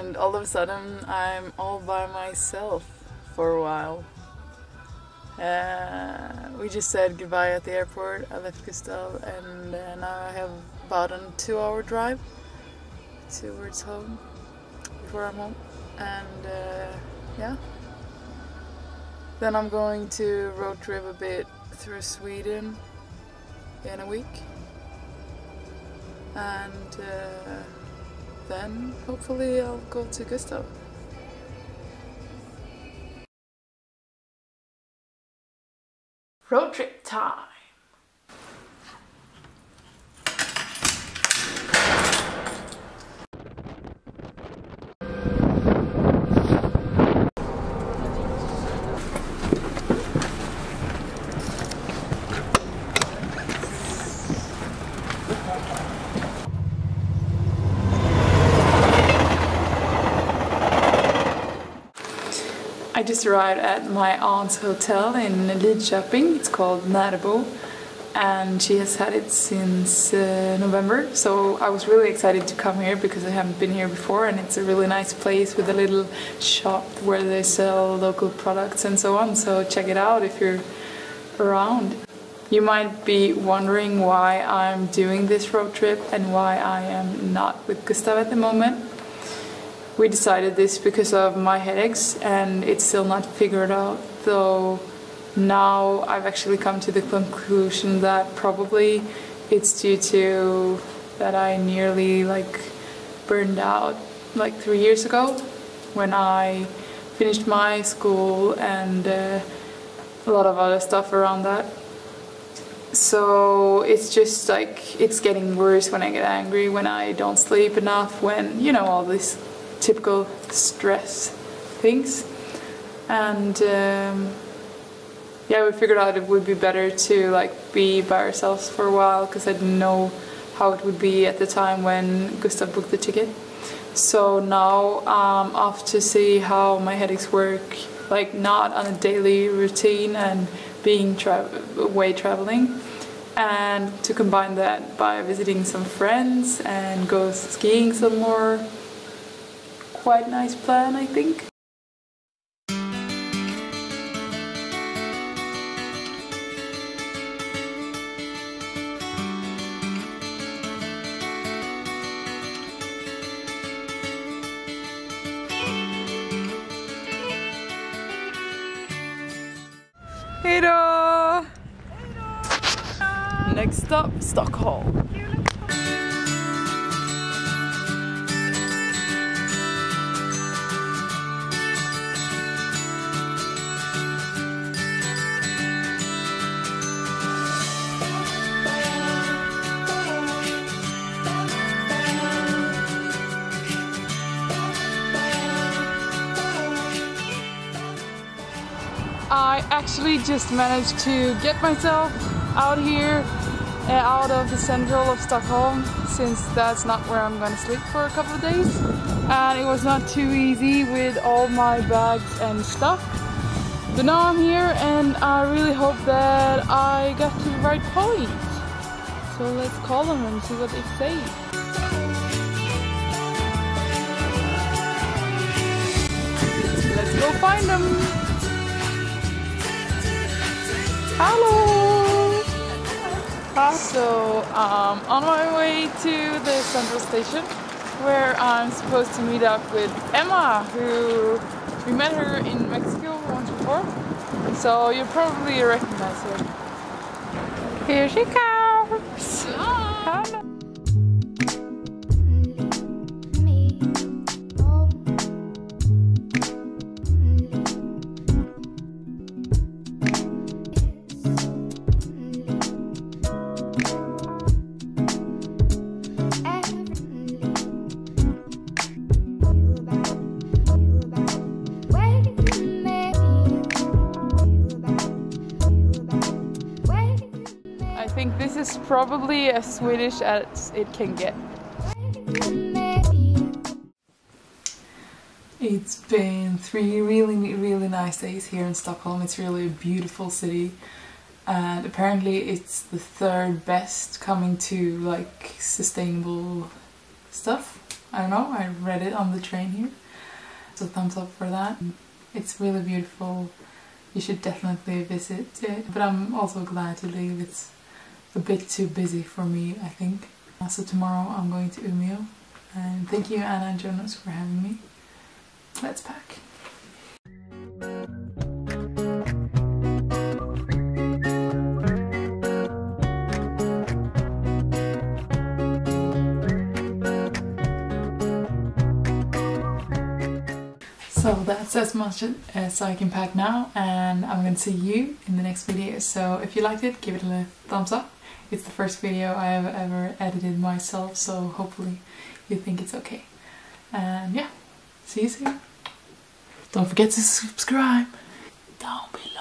and all of a sudden I'm all by myself for a while. We just said goodbye at the airport. I left Gustav, and now I have about a 2-hour drive towards home before I'm home. And yeah, then I'm going to road trip a bit through Sweden in a week, and then hopefully I'll go to Gustav. Road trip time! I just arrived at my aunt's hotel in Lidköping. It's called Närbo, and she has had it since November. So I was really excited to come here because I haven't been here before, and it's a really nice place with a little shop where they sell local products and so on. So check it out if you're around. You might be wondering why I'm doing this road trip and why I am not with Gustav at the moment. We decided this because of my headaches, and it's still not figured out, though now I've actually come to the conclusion that probably it's due to that I nearly burned out 3 years ago when I finished my school and a lot of other stuff around that. So it's just it's getting worse when I get angry, when I don't sleep enough, when, you know, all this typical stress things. And yeah, we figured out it would be better to be by ourselves for a while, because I didn't know how it would be at the time when Gustav booked the ticket. So now I'm off to see how my headaches work, not on a daily routine and being away traveling, and to combine that by visiting some friends and go skiing some more. Quite nice plan, I think. Hej då! Next stop, Stockholm. I actually just managed to get myself out here, out of the central of Stockholm, since that's not where I'm gonna sleep for a couple of days. And it was not too easy with all my bags and stuff. But now I'm here, and I really hope that I got to the right point. So let's call them and see what they say. Let's go find them! Hello! So, on my way to the central station, where I'm supposed to meet up with Emma, who we met her in Mexico once before, so you'll probably recognize her. Here she comes! Hello. I think this is probably as Swedish as it can get. It's been 3 really nice days here in Stockholm. It's really a beautiful city, and apparently it's the 3rd best coming to sustainable stuff. I don't know, I read it on the train here. So thumbs up for that. It's really beautiful. You should definitely visit it. But I'm also glad to leave. It's a bit too busy for me, I think. So tomorrow I'm going to Umeå. And thank you Anna and Jonas for having me. Let's pack. So that's as much as I can pack now, and I'm gonna see you in the next video. So if you liked it, give it a thumbs up. It's the first video I have ever edited myself, so hopefully you think it's okay. And yeah, see you soon. Don't forget to subscribe. Don't be